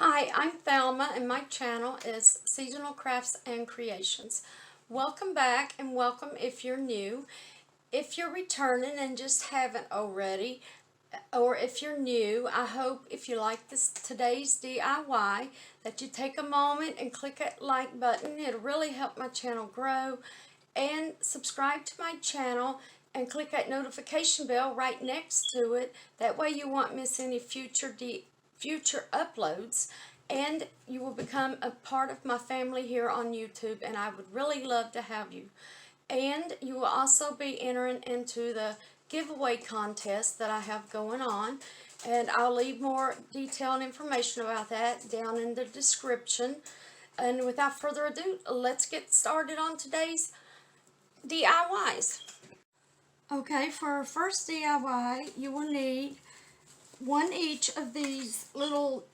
Hi, I'm Thelma and my channel is Seasonal Crafts and Creations. Welcome back and welcome if you're new. If you're returning and just haven't already, or if you're new, I hope if you like today's DIY that you take a moment and click that like button. It'll really help my channel grow. And subscribe to my channel and click that notification bell right next to it. That way you won't miss any future uploads, and you will become a part of my family here on YouTube, and I would really love to have you. And you will also be entering into the giveaway contest that I have going on, and I'll leave more detailed information about that down in the description. And without further ado, let's get started on today's DIYs. Okay, for our first DIY, you will need one each of these little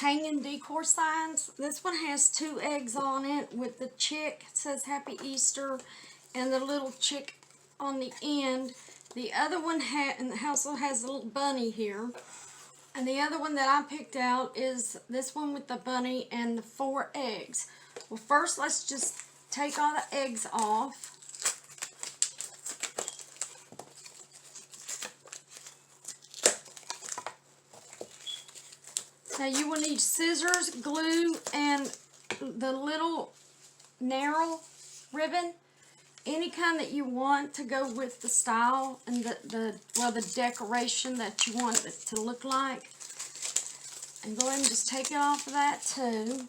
hanging decor signs. This one has 2 eggs on it with the chick. It says Happy Easter and the little chick on the end. The other one also has a little bunny here. And the other one that I picked out is this one with the bunny and the 4 eggs. Well, first let's just take all the eggs off. Now you will need scissors, glue, and the little narrow ribbon. Any kind that you want to go with the style and the decoration that you want it to look like. And go ahead and just take it off of that too.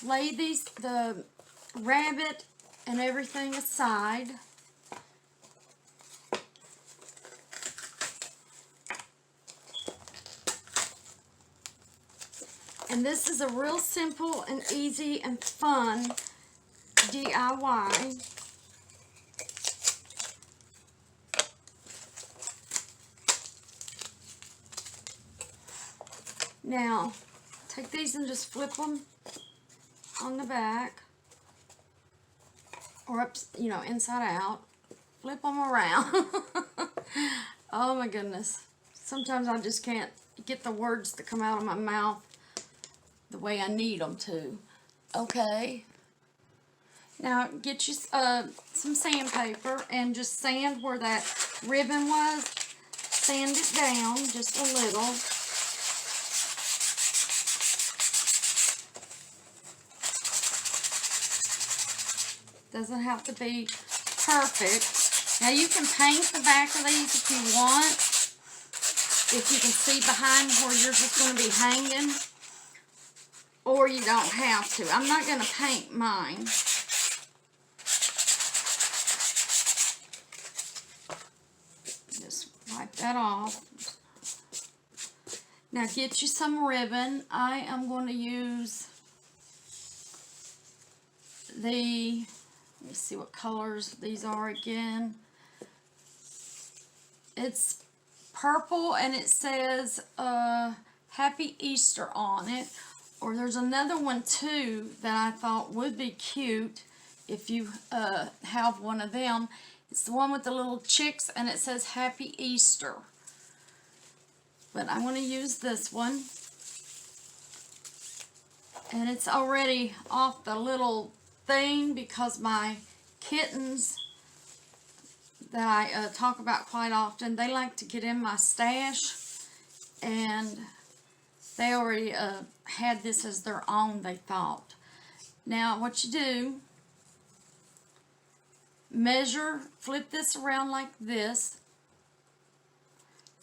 Lay the rabbit and everything aside. And this is a real simple and easy and fun DIY. Now, take these and just flip them on the back, or up, inside out. Flip them around. Oh my goodness. Sometimes I just can't get the words to come out of my mouth the way I need them to. Okay. Now get you some sandpaper and just sand where that ribbon was. Sand it down just a little. Doesn't have to be perfect. Now you can paint the back of these if you want. If you can see behind where you're just going to be hanging. Or you don't have to. I'm not going to paint mine. Just wipe that off. Now get you some ribbon. I am going to use let me see what colors these are again. It's purple and it says Happy Easter on it. Or there's another one too that I thought would be cute if you have one of them. It's the one with the little chicks and it says Happy Easter. But I'm going to use this one. And it's already off the little thing because my kittens that I talk about quite often, they like to get in my stash. And they already had this as their own, they thought. Now, what you do, measure, flip this around like this,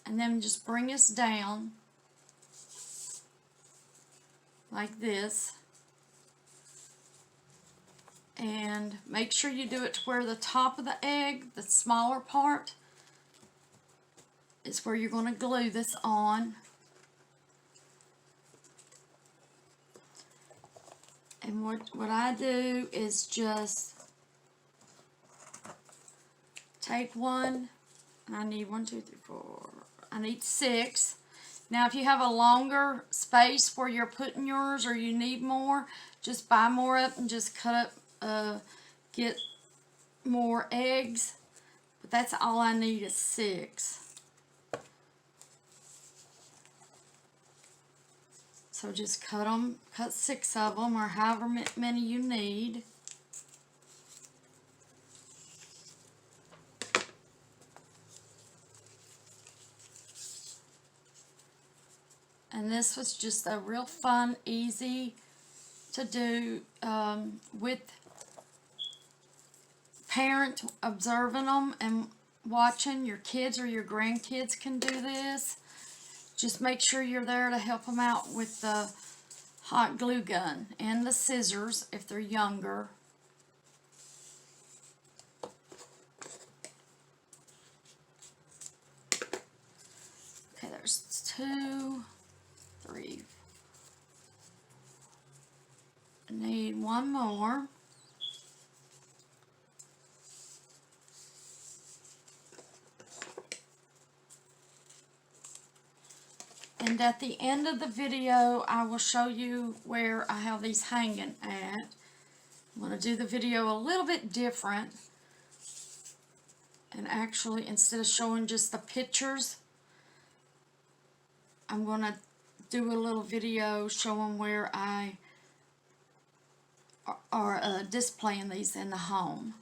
and then just bring us down like this. And make sure you do it to where the top of the egg, the smaller part, is where you're going to glue this on. And what I do is just take one, and I need 1, 2, 3, 4, I need 6. Now if you have a longer space where you're putting yours or you need more, just buy more up and just cut up, get more eggs. But that's all I need is 6. So just cut 6 of them or however many you need. And this was just a real fun, easy to do with parents observing them and watching. Your kids or your grandkids can do this. Just make sure you're there to help them out with the hot glue gun and the scissors if they're younger. Okay, there's 2, 3. I need 1 more. And at the end of the video, I will show you where I have these hanging at. I'm going to do the video a little bit different. And actually, instead of showing just the pictures, I'm going to do a little video showing where I are displaying these in the home.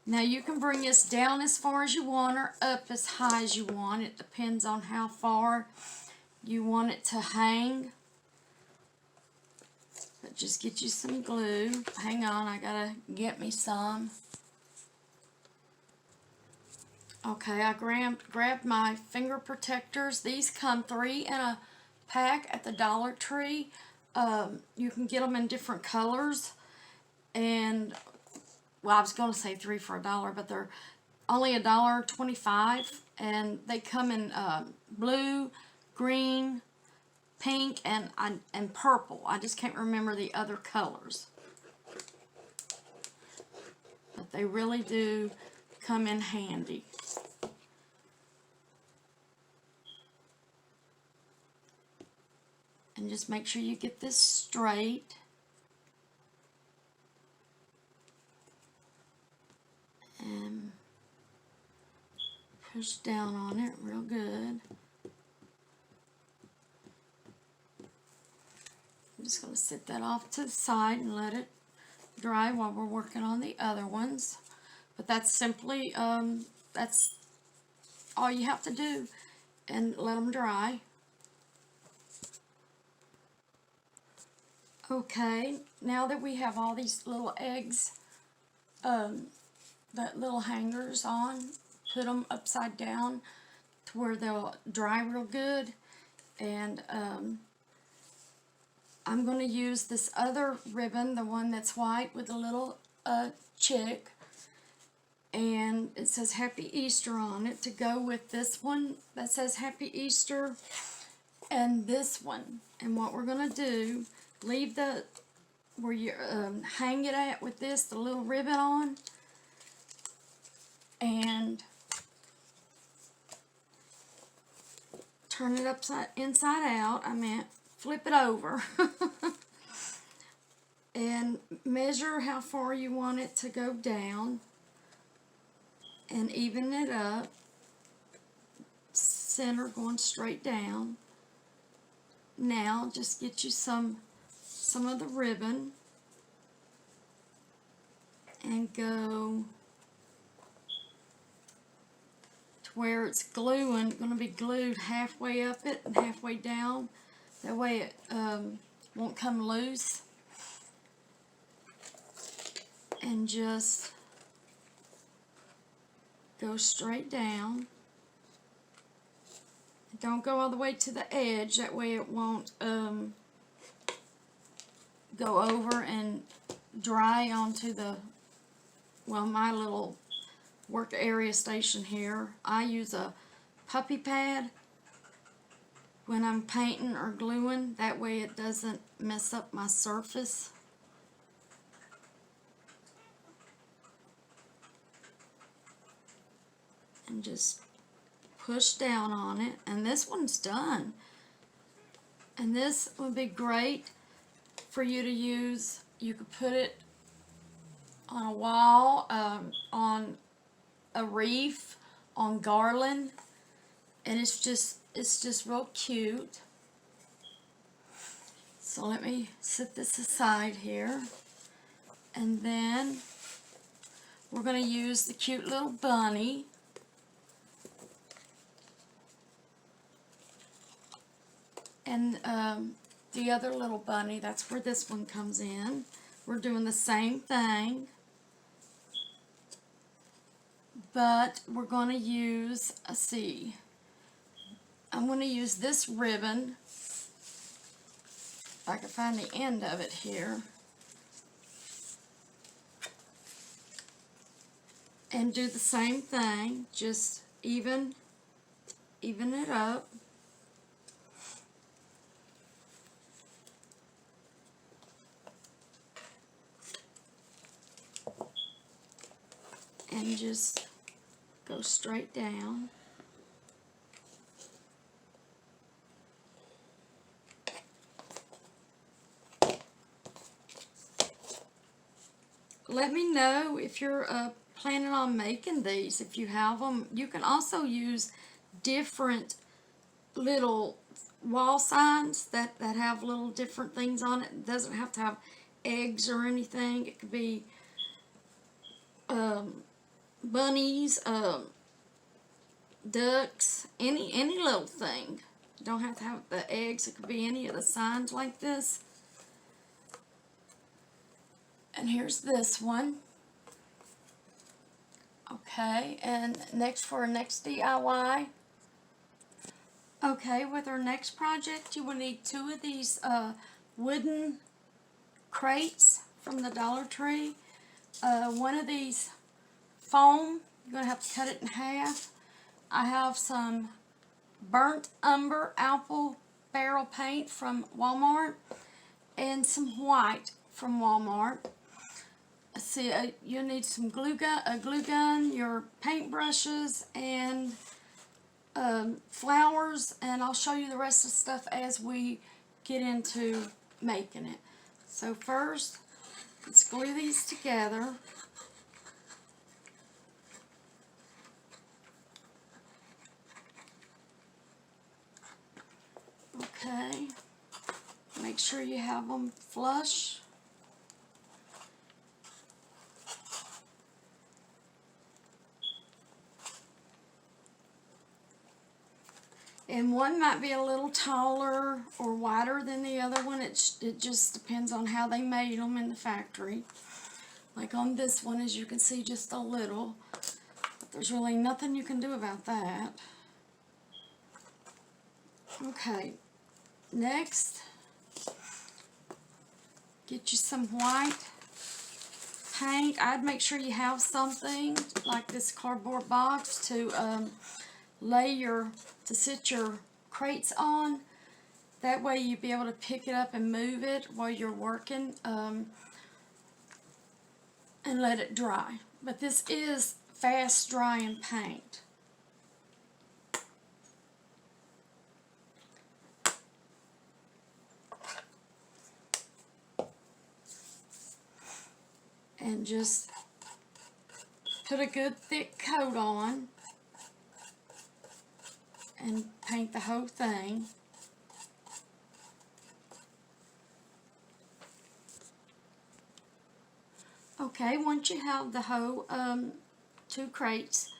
Now you can bring this down as far as you want or up as high as you want. It depends on how far you want it to hang. But just get you some glue. Hang on, I gotta get me some. Okay, I grabbed my finger protectors. These come 3 in a pack at the Dollar Tree. You can get them in different colors. And, well, I was going to say 3 for $1, but they're only $1.25. And they come in blue, green, pink, and purple. I just can't remember the other colors. But they really do come in handy. And just make sure you get this straight. And push down on it real good. I'm just going to set that off to the side and let it dry while we're working on the other ones. But that's simply, that's all you have to do, and let them dry. Okay, now that we have all these little eggs, that little hangers on, put them upside down to where they'll dry real good. And I'm going to use this other ribbon, the one that's white with a little chick, and it says Happy Easter on it, to go with this one that says Happy Easter and this one. And what we're going to do, leave the where you hang it at with this, the little ribbon on, and turn it inside out. I meant flip it over. And measure how far you want it to go down and even it up, center going straight down. Now just get you some of the ribbon and go to where it's going to be glued halfway up it and halfway down. That way it won't come loose. And just go straight down. Don't go all the way to the edge, that way it won't go over and dry onto the, well, my little work area station here. I use a puppy pad when I'm painting or gluing, that way it doesn't mess up my surface. And just push down on it, and this one's done. And this would be great for you to use. You could put it on a wall, on a wreath, on garland, and it's just real cute. So let me set this aside here, and then we're going to use the cute little bunny. And the other little bunny, that's where this one comes in. We're doing the same thing, but we're going to use, let's see, I'm going to use this ribbon, if I can find the end of it here, and do the same thing, just even it up. And just go straight down. Let me know if you're planning on making these, if you have them. You can also use different little wall signs that have little different things on it. It doesn't have to have eggs or anything. It could be bunnies, ducks, any little thing. You don't have to have the eggs. It could be any of the signs like this. And here's this one. Okay, and next for our next DIY. Okay, with our next project, you will need 2 of these wooden crates from the Dollar Tree. One of these foam, you're going to have to cut it in half. I have some burnt umber apple barrel paint from Walmart and some white from Walmart. Let's see, you'll need some a glue gun, your paint brushes, and flowers, and I'll show you the rest of the stuff as we get into making it. So first, let's glue these together. Okay, make sure you have them flush. And one might be a little taller or wider than the other one. It just depends on how they made them in the factory. Like on this one, as you can see, just a little. But there's really nothing you can do about that. Okay, next, get you some white paint. I'd make sure you have something like this cardboard box to sit your crates on. That way you'll be able to pick it up and move it while you're working, and let it dry. But this is fast drying paint. And just put a good thick coat on and paint the whole thing. Okay, once you have the whole 2 crates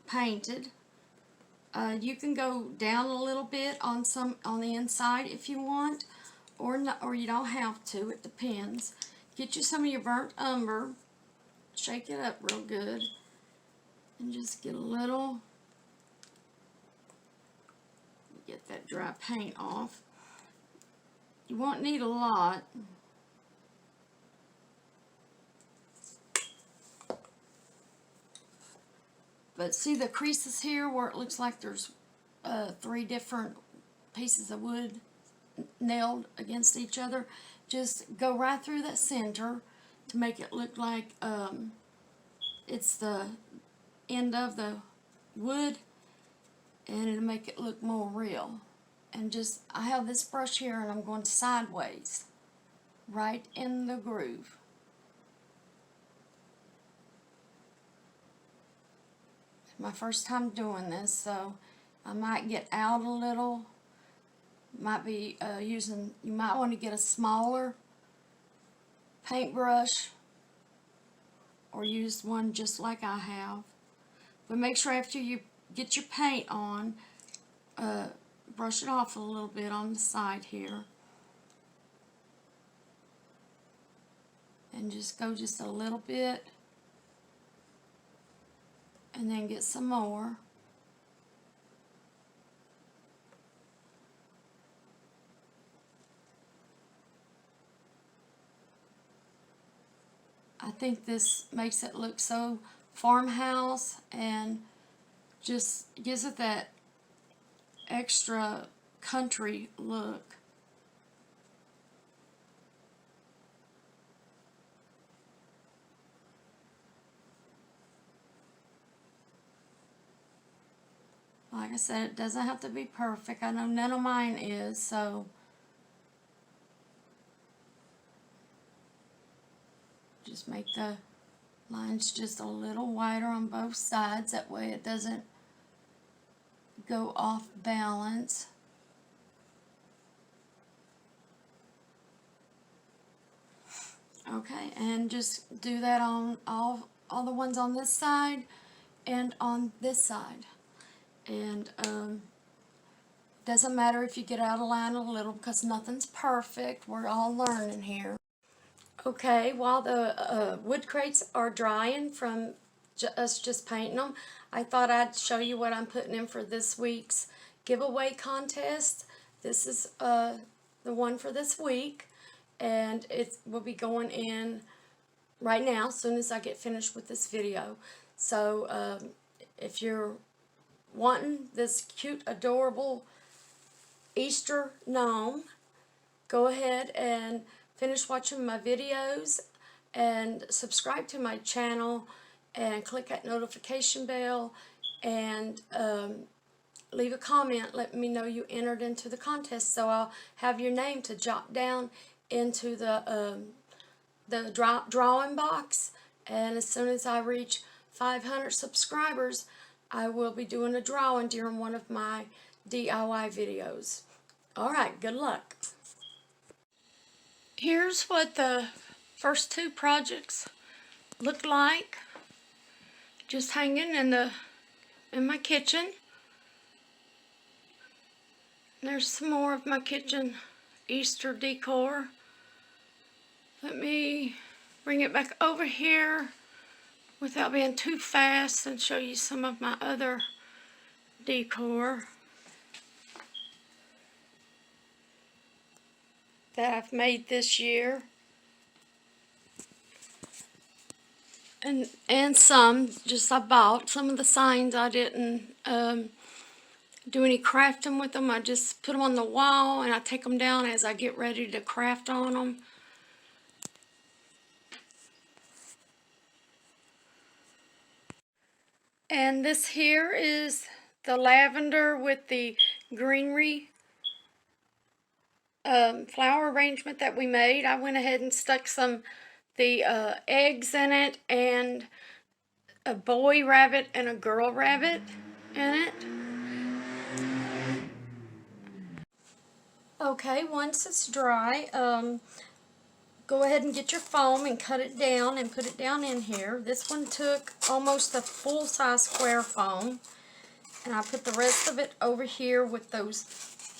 painted, you can go down a little bit on the inside if you want, or you don't have to. It depends. Get you some of your burnt umber, shake it up real good, and just get a little. Get that dry paint off. You won't need a lot. But see the creases here where it looks like there's 3 different pieces of wood nailed against each other? Just go right through that center to make it look like it's the end of the wood, and it'll make it look more real. And I have this brush here, and I'm going sideways, right in the groove. It's my first time doing this, so I might get out a little, might be you might want to get a smaller paintbrush or use one just like I have. But make sure after you get your paint on, brush it off a little bit on the side here. And just go just a little bit. And then get some more. I think this makes it look so farmhouse and just gives it that extra country look. Like I said, it doesn't have to be perfect. I know none of mine is, so just make the lines just a little wider on both sides. That way it doesn't go off balance. Okay, and just do that on all the ones on this side and on this side. And doesn't matter if you get out of line a little, because nothing's perfect. We're all learning here. Okay, while the wood crates are drying from us just painting them, I thought I'd show you what I'm putting in for this week's giveaway contest. This is the one for this week, and it will be going in right now as soon as I get finished with this video. So if you're wanting this cute, adorable Easter gnome, go ahead and finish watching my videos and subscribe to my channel and click that notification bell and leave a comment letting me know you entered into the contest, so I'll have your name to jot down into the drawing box. And as soon as I reach 500 subscribers, I will be doing a drawing during one of my DIY videos. Alright, good luck. Here's what the first two projects look like, just hanging in my kitchen. There's some more of my kitchen Easter decor. Let me bring it back over here without being too fast and show you some of my other decor that I've made this year. And some just I bought. Some of the signs I didn't do any crafting with them. I just put them on the wall and I take them down as I get ready to craft on them. And this here is the lavender with the greenery flower arrangement that we made. I went ahead and stuck the eggs in it, and a boy rabbit and a girl rabbit in it. Okay, once it's dry, go ahead and get your foam and cut it down and put it down in here. This one took almost a full-size square foam, and I put the rest of it over here with those.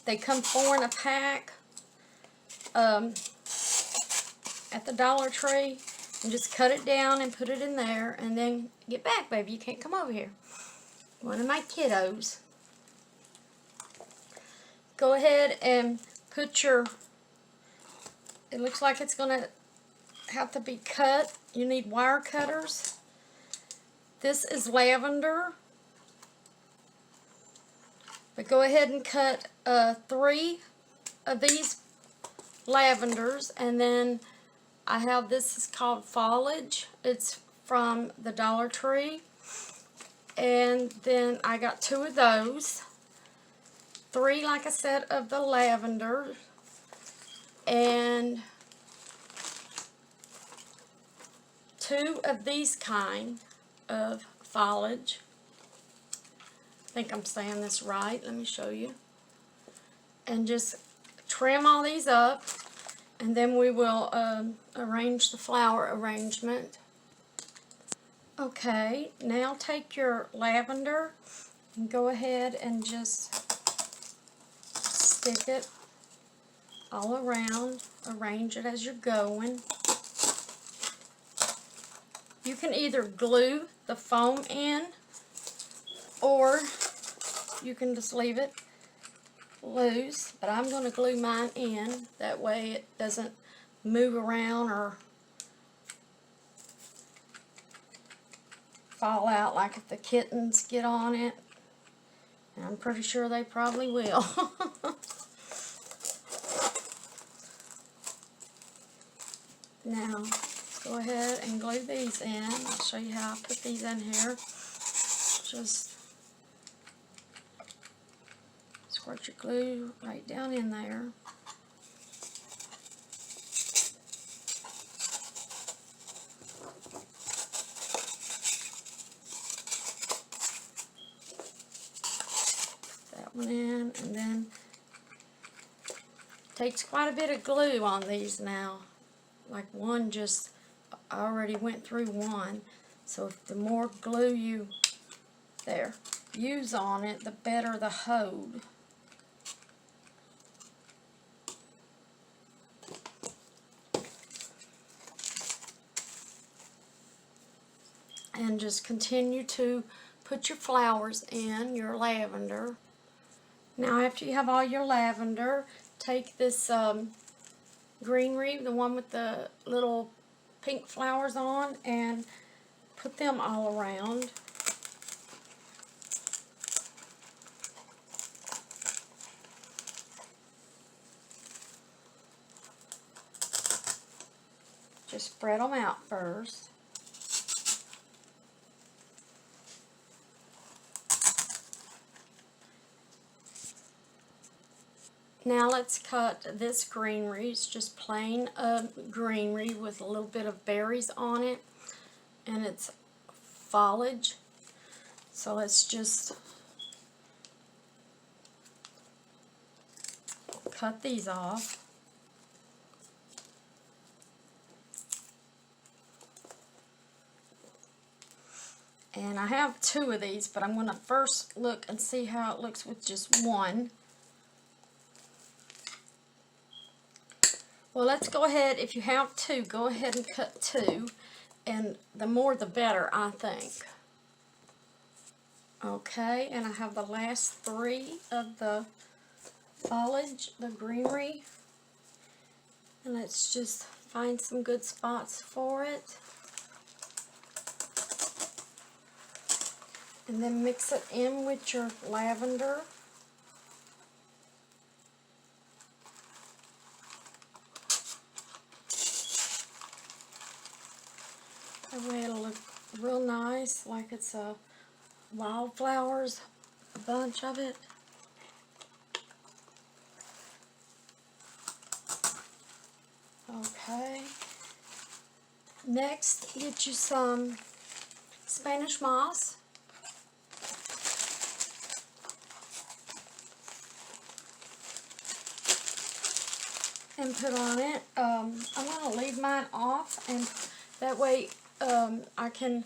They come 4 in a pack at the Dollar Tree, and just cut it down and put it in there, and then get back, baby. You can't come over here. One of my kiddos. Go ahead and put your, it looks like it's going to have to be cut. You need wire cutters. This is lavender. But go ahead and cut 3 of these lavenders, and then I have, this is called foliage. It's from the Dollar Tree. And then I got 2 of those. 3, like I said, of the lavender. And 2 of these kind of foliage. I think I'm saying this right. Let me show you. And just trim all these up, and then we will arrange the flower arrangement. Okay, now take your lavender and go ahead and just stick it all around. Arrange it as you're going. You can either glue the foam in, or you can just leave it loose, but I'm going to glue mine in. That way it doesn't move around or fall out like if the kittens get on it. And I'm pretty sure they probably will. Now, go ahead and glue these in. I'll show you how I put these in here. Just squirt your glue right down in there. Put that one in, and then takes quite a bit of glue on these now. Like one just, I already went through one. So if the more glue you use on it, the better the hold. And just continue to put your flowers in, your lavender. Now after you have all your lavender, take this greenery, the one with the little pink flowers on, and put them all around. Just spread them out first. Now let's cut this greenery. It's just plain greenery with a little bit of berries on it, and it's foliage. So let's just cut these off. And I have 2 of these, but I'm going to first look and see how it looks with just one. Well, let's go ahead, if you have 2, go ahead and cut 2, and the more the better, I think. Okay, and I have the last 3 of the foliage, the greenery, and let's just find some good spots for it. And then mix it in with your lavender. That way it'll look real nice, like it's a wildflowers, a bunch of it. Okay. Next, get you some Spanish moss. And put on it. I'm going to leave mine off, and that way I can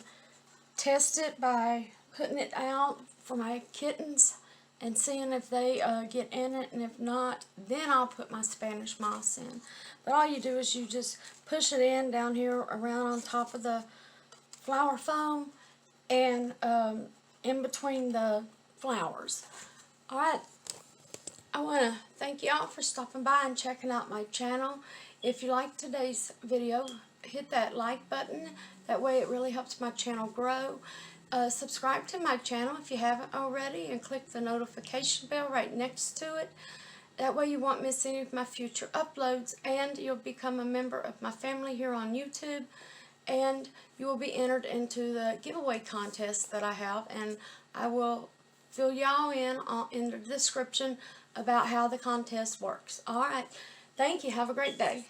test it by putting it out for my kittens and seeing if they get in it, and if not, then I'll put my Spanish moss in. But all you do is you just push it in down here around on top of the flower foam and in between the flowers. Alright, I want to thank y'all for stopping by and checking out my channel. If you liked today's video, hit that like button. That way it really helps my channel grow. Subscribe to my channel if you haven't already, and click the notification bell right next to it. That way you won't miss any of my future uploads, and you'll become a member of my family here on YouTube, and you will be entered into the giveaway contest that I have, and I will fill y'all in the description about how the contest works. Alright, thank you. Have a great day.